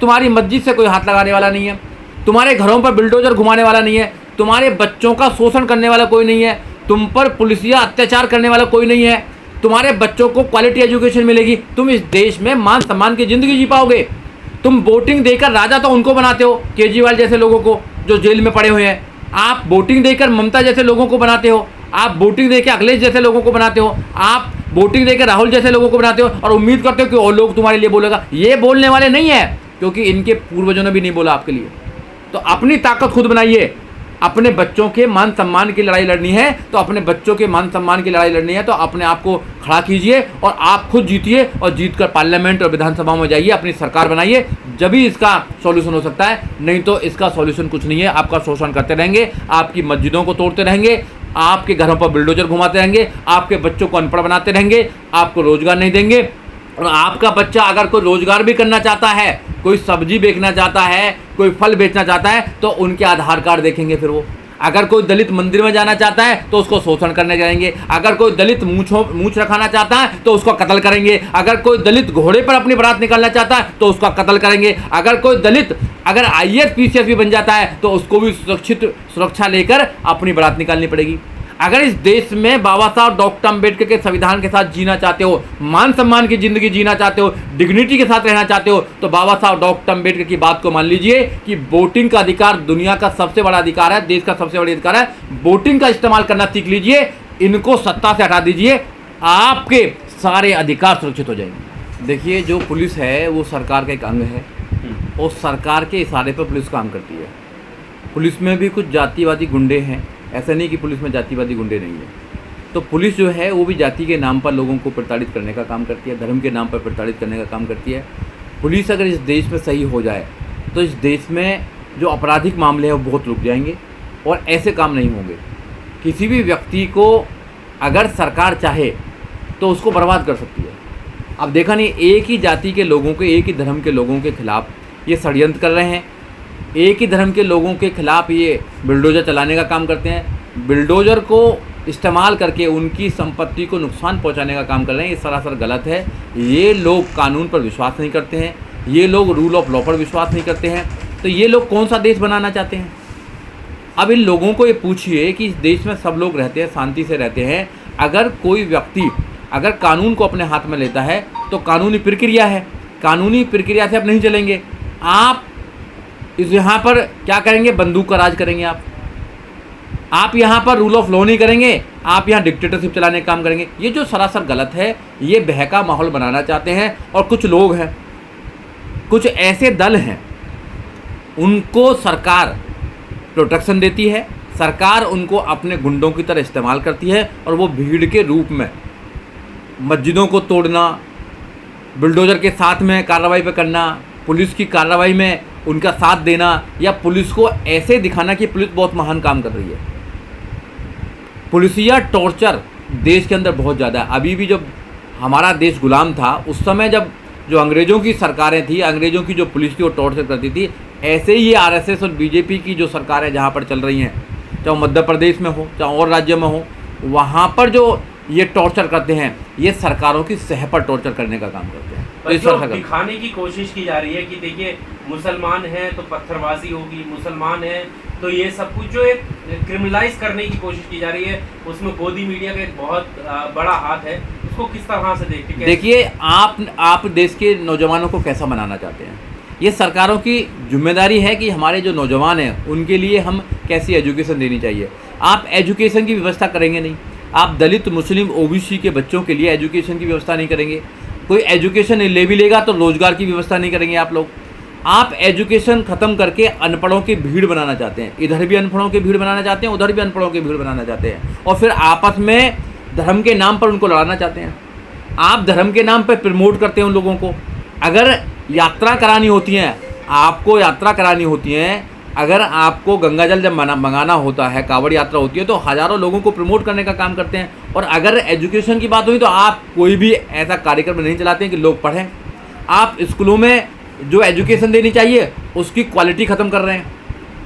तुम्हारी मस्जिद से कोई हाथ लगाने वाला नहीं है, तुम्हारे घरों पर बिल्डोजर घुमाने वाला नहीं है, तुम्हारे बच्चों का शोषण करने वाला कोई नहीं है, तुम पर पुलिसिया अत्याचार करने वाला कोई नहीं है, तुम्हारे बच्चों को क्वालिटी एजुकेशन मिलेगी, तुम इस देश में मान सम्मान की ज़िंदगी जी पाओगे। तुम वोटिंग देकर राजा तो उनको बनाते हो, केजरीवाल जैसे लोगों को जो जेल में पड़े हुए हैं। आप वोटिंग देकर ममता जैसे लोगों को बनाते हो, आप वोटिंग देकर अखिलेश जैसे लोगों को बनाते हो, आप वोटिंग देकर राहुल जैसे लोगों को बनाते हो और उम्मीद करते हो कि और लोग तुम्हारे लिए बोलेगा। ये बोलने वाले नहीं है, क्योंकि इनके पूर्वजों ने भी नहीं बोला आपके लिए। तो अपनी ताकत खुद बनाइए। अपने बच्चों के मान सम्मान की लड़ाई लड़नी है तो अपने बच्चों के मान सम्मान की लड़ाई लड़नी है तो अपने आप को खड़ा कीजिए और आप खुद जीतिए और जीतकर पार्लियामेंट और विधानसभा में जाइए, अपनी सरकार बनाइए, जब भी इसका सॉल्यूशन हो सकता है। नहीं तो इसका सॉल्यूशन कुछ नहीं है। आपका शोषण करते रहेंगे, आपकी मस्जिदों को तोड़ते रहेंगे, आपके घरों पर बिल्डोजर घुमाते रहेंगे, आपके बच्चों को अनपढ़ बनाते रहेंगे, आपको रोजगार नहीं देंगे। और आपका बच्चा अगर कोई रोजगार भी करना चाहता है, कोई सब्जी बेचना चाहता है, कोई फल बेचना चाहता है, तो उनके आधार कार्ड देखेंगे फिर वो। अगर कोई दलित मंदिर में जाना चाहता है तो उसको शोषण करने जाएंगे। अगर कोई दलित मूछ रखाना चाहता है तो उसको कत्ल करेंगे। अगर कोई दलित घोड़े पर अपनी बारात निकालना चाहता है तो उसका कत्ल करेंगे। अगर कोई दलित अगर IAS PCS भी बन जाता है तो उसको भी सुरक्षा लेकर अपनी बारात निकालनी पड़ेगी। अगर इस देश में बाबा साहब डॉक्टर अम्बेडकर के संविधान के साथ जीना चाहते हो, मान सम्मान की ज़िंदगी जीना चाहते हो, डिग्निटी के साथ रहना चाहते हो, तो बाबा साहब डॉक्टर अम्बेडकर की बात को मान लीजिए कि वोटिंग का अधिकार दुनिया का सबसे बड़ा अधिकार है, देश का सबसे बड़ा अधिकार है। वोटिंग का इस्तेमाल करना सीख लीजिए, इनको सत्ता से हटा दीजिए, आपके सारे अधिकार सुरक्षित हो जाएंगे। देखिए, जो पुलिस है वो सरकार का एक अंग है और सरकार के इशारे पर पुलिस काम करती है। पुलिस में भी कुछ जातिवादी गुंडे हैं, ऐसा नहीं कि पुलिस में जातिवादी गुंडे नहीं है। तो पुलिस जो है वो भी जाति के नाम पर लोगों को प्रताड़ित करने का काम करती है, धर्म के नाम पर प्रताड़ित करने का काम करती है। पुलिस अगर इस देश में सही हो जाए तो इस देश में जो आपराधिक मामले हैं वो बहुत रुक जाएंगे और ऐसे काम नहीं होंगे। किसी भी व्यक्ति को अगर सरकार चाहे तो उसको बर्बाद कर सकती है। अब देखा नहीं, एक ही जाति के लोगों के, एक ही धर्म के लोगों के खिलाफ ये षड्यंत्र कर रहे हैं, एक ही धर्म के लोगों के खिलाफ ये बिल्डोजर चलाने का काम करते हैं, बिल्डोजर को इस्तेमाल करके उनकी संपत्ति को नुकसान पहुंचाने का काम कर रहे हैं। ये सरासर गलत है। ये लोग कानून पर विश्वास नहीं करते हैं, ये लोग रूल ऑफ लॉ पर विश्वास नहीं करते हैं। तो ये लोग कौन सा देश बनाना चाहते हैं? अब इन लोगों को ये पूछिए कि इस देश में सब लोग रहते हैं, शांति से रहते हैं। अगर कोई व्यक्ति अगर कानून को अपने हाथ में लेता है तो कानूनी प्रक्रिया है, कानूनी प्रक्रिया से आप नहीं चलेंगे। आप इस यहाँ पर क्या करेंगे? बंदूक का राज करेंगे। आप यहाँ पर रूल ऑफ लॉ नहीं करेंगे, आप यहाँ डिक्टेटरशिप चलाने का काम करेंगे। ये जो सरासर गलत है, ये बहका माहौल बनाना चाहते हैं। और कुछ लोग हैं, कुछ ऐसे दल हैं, उनको सरकार प्रोटेक्शन देती है, सरकार उनको अपने गुंडों की तरह इस्तेमाल करती है और वो भीड़ के रूप में मस्जिदों को तोड़ना, बुलडोज़र के साथ में कार्रवाई पे करना, पुलिस की कार्रवाई में उनका साथ देना, या पुलिस को ऐसे दिखाना कि पुलिस बहुत महान काम कर रही है। पुलिसिया टॉर्चर देश के अंदर बहुत ज़्यादा है। अभी भी जब हमारा देश गुलाम था उस समय जब जो अंग्रेज़ों की सरकारें थी, अंग्रेज़ों की जो पुलिस थी वो टॉर्चर करती थी, ऐसे ही ये RSS और BJP की जो सरकारें जहाँ पर चल रही हैं, चाहे मध्य प्रदेश में हो चाहे और राज्य में हो, वहाँ पर जो ये टॉर्चर करते हैं, ये सरकारों की सह पर टॉर्चर करने का काम करते हैं। तो इस तरह दिखाने की कोशिश की जा रही है कि देखिए मुसलमान हैं तो पत्थरबाजी होगी, मुसलमान हैं तो ये सब कुछ जो एक क्रिमिनलाइज करने की कोशिश की जा रही है, उसमें गोदी मीडिया का एक बहुत बड़ा हाथ है। उसको किस तरह से देखते? देखिए, आप देश के नौजवानों को कैसा बनाना चाहते हैं? ये सरकारों की जिम्मेदारी है कि हमारे जो नौजवान हैं उनके लिए हम कैसी एजुकेशन देनी चाहिए। आप एजुकेशन की व्यवस्था करेंगे नहीं, आप दलित मुस्लिम OBC के बच्चों के लिए एजुकेशन की व्यवस्था नहीं करेंगे। कोई एजुकेशन ले भी लेगा तो रोज़गार की व्यवस्था नहीं करेंगे आप लोग। आप एजुकेशन ख़त्म करके अनपढ़ों की भीड़ बनाना चाहते हैं, इधर भी अनपढ़ों की भीड़ बनाना चाहते हैं, उधर भी अनपढ़ों की भीड़ बनाना चाहते हैं, और फिर आपस में धर्म के नाम पर उनको लड़ाना चाहते हैं। आप धर्म के नाम पर प्रमोट करते हैं उन लोगों को। अगर यात्रा करानी होती है, आपको यात्रा करानी होती है, अगर आपको गंगा जल जब मंगाना होता है, कांवड़ यात्रा होती है, तो हज़ारों लोगों को प्रमोट करने का काम करते हैं। और अगर एजुकेशन की बात हुई तो आप कोई भी ऐसा कार्यक्रम नहीं चलाते हैं कि लोग पढ़ें। आप स्कूलों में जो एजुकेशन देनी चाहिए उसकी क्वालिटी ख़त्म कर रहे हैं।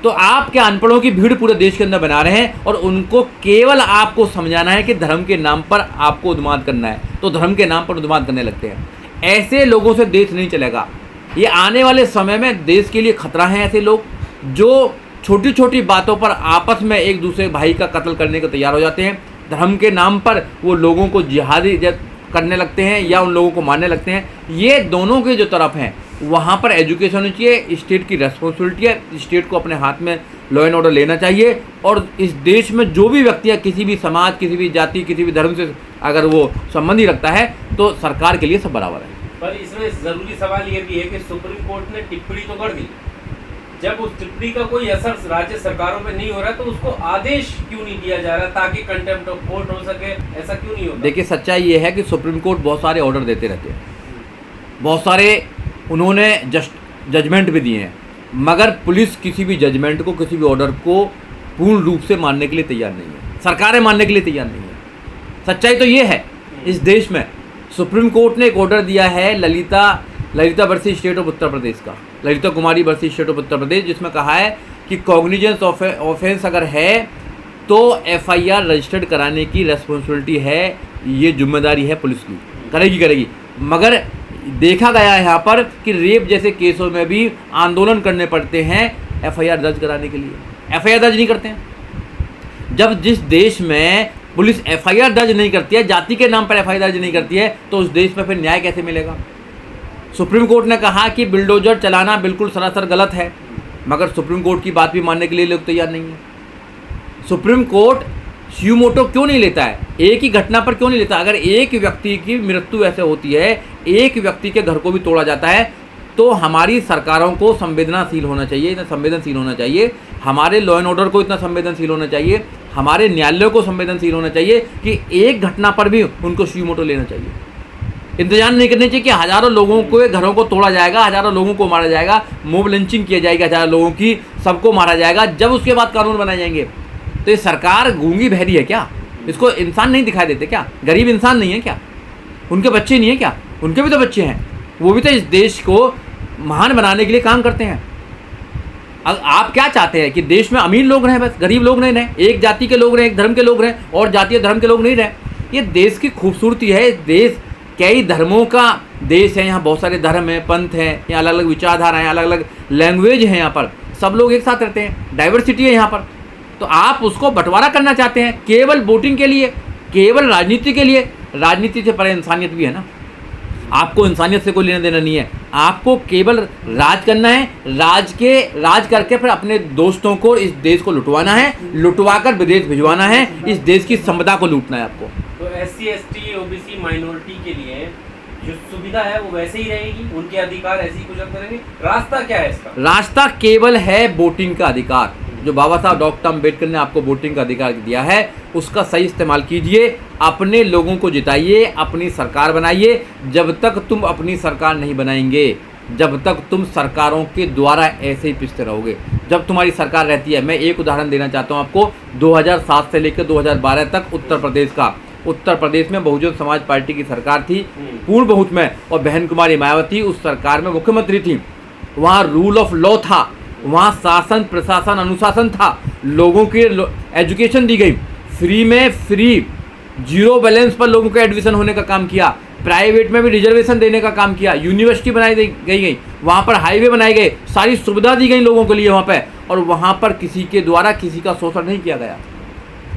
तो आप क्या अनपढ़ों की भीड़ पूरे देश के अंदर बना रहे हैं और उनको केवल आपको समझाना है कि धर्म के नाम पर आपको उन्माद करना है, तो धर्म के नाम पर उन्माद करने लगते हैं। ऐसे लोगों से देश नहीं चलेगा। ये आने वाले समय में देश के लिए खतरा है। ऐसे लोग जो छोटी छोटी बातों पर आपस में एक दूसरे भाई का कत्ल करने को तैयार हो जाते हैं, धर्म के नाम पर वो लोगों को जिहादी करने लगते हैं या उन लोगों को मारने लगते हैं। ये दोनों के जो तरफ हैं वहाँ पर एजुकेशन होनी चाहिए। स्टेट की रेस्पॉन्सिबिलिटी है, स्टेट को अपने हाथ में लॉ एंड ऑर्डर लेना चाहिए। और इस देश में जो भी व्यक्ति है, किसी भी समाज, किसी भी जाति, किसी भी धर्म से अगर वो संबंधी रखता है तो सरकार के लिए सब बराबर है। पर इसमें ज़रूरी सवाल ये भी है कि सुप्रीम कोर्ट ने टिप्पणी तो कर दी, जब उस टिप्पणी का कोई असर राज्य सरकारों पे नहीं हो रहा तो उसको आदेश क्यों नहीं दिया जा रहा ताकि कंटेम्प्ट ऑफ कोर्ट हो सके? ऐसा क्यों नहीं होता? देखिए, सच्चाई ये है कि सुप्रीम कोर्ट बहुत सारे ऑर्डर देते रहते हैं, बहुत सारे उन्होंने जजमेंट भी दिए हैं, मगर पुलिस किसी भी जजमेंट को, किसी भी ऑर्डर को पूर्ण रूप से मानने के लिए तैयार नहीं है, सरकारें मानने के लिए तैयार नहीं है। सच्चाई तो ये है इस देश में। सुप्रीम कोर्ट ने एक ऑर्डर दिया है Lalita versus state of Uttar Pradesh का, ललिता कुमारी versus state of Uttar Pradesh, जिसमें कहा है कि कॉग्निजेंस ऑफेंस अगर है तो एफआईआर रजिस्टर्ड कराने की रेस्पॉन्सिबिलिटी है, ये जिम्मेदारी है पुलिस की, करेगी। मगर देखा गया है यहाँ पर कि रेप जैसे केसों में भी आंदोलन करने पड़ते हैं एफआईआर दर्ज कराने के लिए, एफआईआर दर्ज नहीं करते हैं। जब जिस देश में पुलिस एफआईआर दर्ज नहीं करती है, जाति के नाम पर एफआईआर दर्ज नहीं करती है, तो उस देश में फिर न्याय कैसे मिलेगा? सुप्रीम कोर्ट ने कहा कि बिल्डोजर चलाना बिल्कुल सरासर गलत है, मगर सुप्रीम कोर्ट की बात भी मानने के लिए लोग तैयार नहीं है। सुप्रीम कोर्ट स्यू मोटो क्यों नहीं लेता है? एक ही घटना पर क्यों नहीं लेता? अगर एक व्यक्ति की मृत्यु ऐसे होती है, एक व्यक्ति के घर को भी तोड़ा जाता है, तो हमारी सरकारों को संवेदनशील होना चाहिए, इतना संवेदनशील होना चाहिए, हमारे लॉ एंड ऑर्डर को इतना संवेदनशील होना चाहिए, हमारे न्यायालयों को संवेदनशील होना चाहिए कि एक घटना पर भी उनको स्यू मोटो लेना चाहिए। इंतजार नहीं करनी चाहिए कि हज़ारों लोगों के घरों को तोड़ा जाएगा, हज़ारों लोगों को मारा जाएगा, मोब लिंचिंग किया जाएगा, हज़ारों लोगों की सबको मारा जाएगा, जब उसके बाद कानून बनाए जाएंगे। तो ये सरकार गूंगी बहरी है क्या? इसको इंसान नहीं दिखाई देते क्या? गरीब इंसान नहीं है क्या? उनके बच्चे नहीं है क्या? उनके भी तो बच्चे हैं, वो भी तो इस देश को महान बनाने के लिए काम करते हैं। अब आप क्या चाहते हैं कि देश में अमीर लोग रहें, बस गरीब लोग नहीं रहें, एक जाति के लोग रहें, एक धर्म के लोग रहें और जातीय धर्म के लोग नहीं रहें? ये देश की खूबसूरती है। देश कई धर्मों का देश है, यहाँ बहुत सारे धर्म हैं, पंथ हैं, यहाँ अलग अलग विचारधारा हैं, अलग अलग लैंग्वेज हैं, यहाँ पर सब लोग एक साथ रहते हैं, डाइवर्सिटी है यहाँ पर। तो आप उसको बंटवारा करना चाहते हैं केवल वोटिंग के लिए, केवल राजनीति के लिए। राजनीति से परे इंसानियत भी है ना। आपको इंसानियत से कोई लेना देना नहीं है, आपको केवल राज करना है, राज करके फिर अपने दोस्तों को, इस देश को लुटवाना है, लुटवा कर विदेश भिजवाना है, इस देश की संपदा को लूटना है आपको। तो SC ST OBC माइनॉरिटी के लिए जो सुविधा है वो वैसे ही रहेगी, उनके अधिकार ऐसे ही कुछ करेंगे। रास्ता क्या है इसका? रास्ता केवल है वोटिंग का अधिकार, जो बाबा साहब डॉक्टर अम्बेडकर ने आपको वोटिंग का अधिकार दिया है, उसका सही इस्तेमाल कीजिए, अपने लोगों को जिताइए, अपनी सरकार बनाइए। जब तक तुम अपनी सरकार नहीं बनाएंगे, जब तक तुम सरकारों के द्वारा ऐसे ही पिसते रहोगे। जब तुम्हारी सरकार रहती है, मैं एक उदाहरण देना चाहता हूँ आपको, 2007 से लेकर 2012 तक उत्तर प्रदेश में बहुजन समाज पार्टी की सरकार थी, पूर्ण बहुमत में, और बहन कुमारी मायावती उस सरकार में मुख्यमंत्री थी। वहाँ रूल ऑफ लॉ था, वहाँ शासन प्रशासन अनुशासन था, लोगों के एजुकेशन दी गई, फ्री जीरो बैलेंस पर लोगों को एडमिशन होने का काम किया, प्राइवेट में भी रिजर्वेशन देने का काम किया, यूनिवर्सिटी बनाई गई, वहाँ पर हाईवे बनाए गए, सारी सुविधा दी गई लोगों के लिए वहाँ पे, और वहाँ पर किसी के द्वारा किसी का शोषण नहीं किया गया।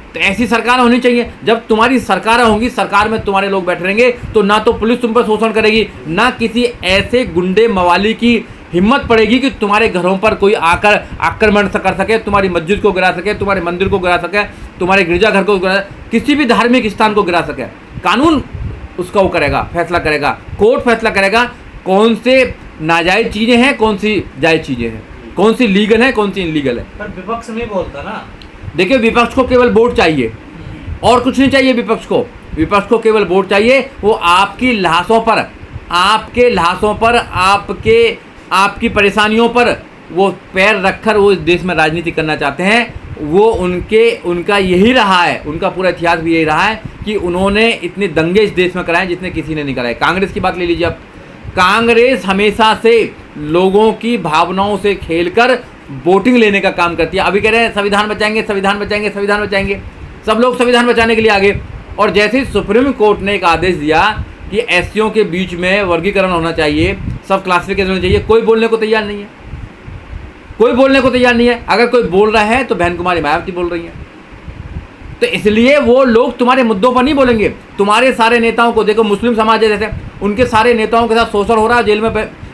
तो ऐसी सरकार होनी चाहिए। जब तुम्हारी सरकार होंगी, सरकार में तुम्हारे लोग बैठे रहेंगे, तो ना तो पुलिस तुम पर शोषण करेगी, ना किसी ऐसे गुंडे मवाली की हिम्मत पड़ेगी कि तुम्हारे घरों पर कोई आकर आक्रमण कर सके, तुम्हारी मस्जिद को गिरा सके, तुम्हारे मंदिर को गिरा सके, तुम्हारे गिरजाघर को गिरा, किसी भी धार्मिक स्थान को गिरा सके। कानून उसका वो करेगा, फैसला करेगा, कोर्ट फैसला करेगा कौन से नाजायज़ चीज़ें हैं, कौन सी जायज़ चीज़ें हैं, कौन सी लीगल है, कौन सी इनलीगल है। पर विपक्ष नहीं बोलता ना। देखिए, विपक्ष को केवल वोट चाहिए और कुछ नहीं चाहिए। विपक्ष को केवल वोट चाहिए। वो आपकी लाशों पर, आपकी परेशानियों पर वो पैर रखकर वो इस देश में राजनीति करना चाहते हैं। वो उनका यही रहा है, उनका पूरा इतिहास भी यही रहा है कि उन्होंने इतने दंगे इस देश में कराए जितने किसी ने नहीं कराए। कांग्रेस की बात ले लीजिए आप, कांग्रेस हमेशा से लोगों की भावनाओं से खेलकर वोटिंग लेने का काम करती है। अभी कह रहे हैं संविधान बचाएंगे, सब लोग संविधान बचाने के लिए आगे। और जैसे ही सुप्रीम कोर्ट ने एक आदेश दिया कि एससीओं के बीच में वर्गीकरण होना चाहिए, सब क्लासिफिकेशन होनी चाहिए, कोई बोलने को तैयार नहीं है, कोई बोलने को तैयार नहीं है। अगर कोई बोल रहा है तो बहन कुमारी मायावती बोल रही है। तो इसलिए वो लोग तुम्हारे मुद्दों पर नहीं बोलेंगे। तुम्हारे सारे नेताओं को देखो, मुस्लिम समाज है जैसे, उनके सारे नेताओं के साथ शोषण हो रहा है, जेल में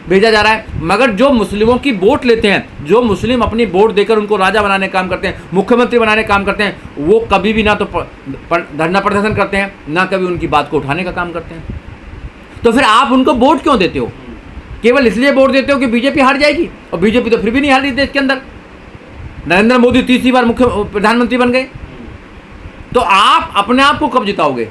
भेजा जा रहा है, मगर जो मुस्लिमों की वोट लेते हैं, जो मुस्लिम अपनी वोट देकर उनको राजा बनाने का काम करते हैं, मुख्यमंत्री बनाने का काम करते हैं, वो कभी भी ना तो धरना प्रदर्शन करते हैं, ना कभी उनकी बात को उठाने का काम करते हैं। तो फिर आप उनको वोट क्यों देते हो? केवल इसलिए वोट देते हो कि बीजेपी हार जाएगी, और बीजेपी तो फिर भी नहीं हार रही देश के अंदर। नरेंद्र मोदी तीसरी बार प्रधानमंत्री बन गए, तो आप अपने आप को कब जिताओगे?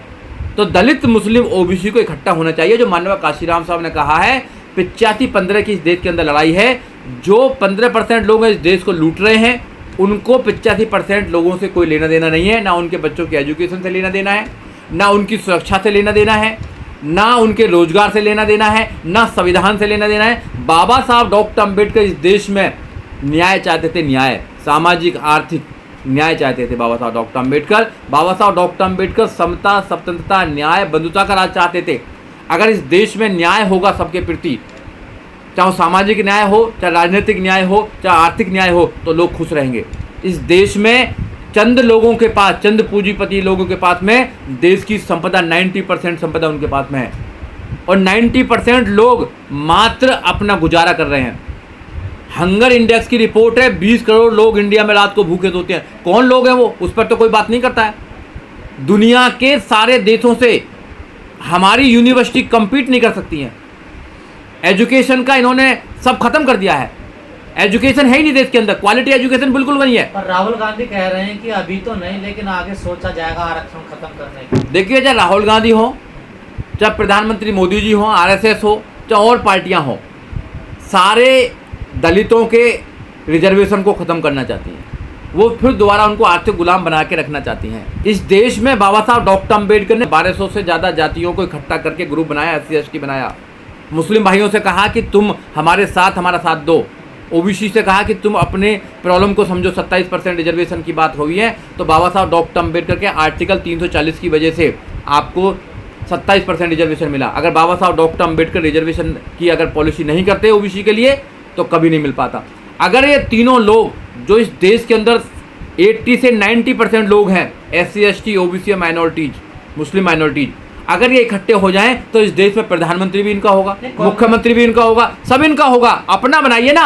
तो दलित, मुस्लिम, ओबीसी को इकट्ठा होना चाहिए। जो माननीय काशीराम साहब ने कहा है 85-15 की इस देश के अंदर लड़ाई है। जो 15% लोग इस देश को लूट रहे हैं, उनको 85% लोगों से कोई लेना देना नहीं है। ना उनके बच्चों के एजुकेशन से लेना देना है, ना उनकी सुरक्षा से लेना देना है, ना उनके रोजगार से लेना देना है, ना संविधान से लेना देना है। बाबा साहब डॉक्टर अम्बेडकर इस देश में न्याय चाहते थे, न्याय, सामाजिक आर्थिक न्याय चाहते थे बाबा साहब डॉक्टर अम्बेडकर। बाबा साहब डॉक्टर अम्बेडकर समता, स्वतंत्रता, न्याय, बंधुता का राज चाहते थे। अगर इस देश में न्याय होगा सबके प्रति, चाहे सामाजिक न्याय हो, चाहे राजनीतिक न्याय हो, चाहे आर्थिक न्याय हो, तो लोग खुश रहेंगे। इस देश में चंद लोगों के पास, चंद पूंजीपति लोगों के पास में देश की संपदा, 90% संपदा उनके पास में है, और 90% लोग मात्र अपना गुजारा कर रहे हैं। हंगर इंडेक्स की रिपोर्ट है, 20 करोड़ लोग इंडिया में रात को भूखे सोते हैं। कौन लोग हैं वो? उस पर तो कोई बात नहीं करता है। दुनिया के सारे देशों से हमारी यूनिवर्सिटी compete नहीं कर सकती हैं। एजुकेशन का इन्होंने सब खत्म कर दिया है, एजुकेशन है ही नहीं देश के अंदर, क्वालिटी एजुकेशन बिल्कुल नहीं है। पर राहुल गांधी कह रहे हैं कि अभी तो नहीं, लेकिन आगे सोचा जाएगा आरक्षण खत्म करने की। देखिए, चाहे राहुल गांधी हो, चाहे प्रधानमंत्री मोदी जी हो, RSS हो, चाहे और पार्टियां हो, सारे दलितों के रिजर्वेशन को ख़त्म करना चाहती हैं। वो फिर दोबारा उनको आर्थिक गुलाम बना के रखना चाहती हैं। इस देश में बाबा साहब डॉक्टर अम्बेडकर ने 1200 से ज़्यादा जातियों को इकट्ठा करके ग्रुप बनाया, SC/ST बनाया। मुस्लिम भाइयों से कहा कि तुम हमारे साथ, हमारा साथ दो। OBC से कहा कि तुम अपने प्रॉब्लम को समझो। 27% रिजर्वेशन की बात हुई है, तो बाबा साहब डॉक्टर अम्बेडकर के आर्टिकल 340 की वजह से आपको 27% रिजर्वेशन मिला। अगर बाबा साहब डॉक्टर अम्बेडकर रिजर्वेशन की अगर पॉलिसी नहीं करते OBC के लिए, तो कभी नहीं मिल पाता। अगर ये तीनों लोग जो इस देश के अंदर 80 से 90% लोग हैं, SC/ST, OBC और माइनॉरिटीज, मुस्लिम माइनॉरिटीज, अगर ये इकट्ठे हो जाएं तो इस देश में प्रधानमंत्री भी इनका होगा, मुख्यमंत्री भी इनका होगा, सब इनका होगा। अपना बनाइए ना,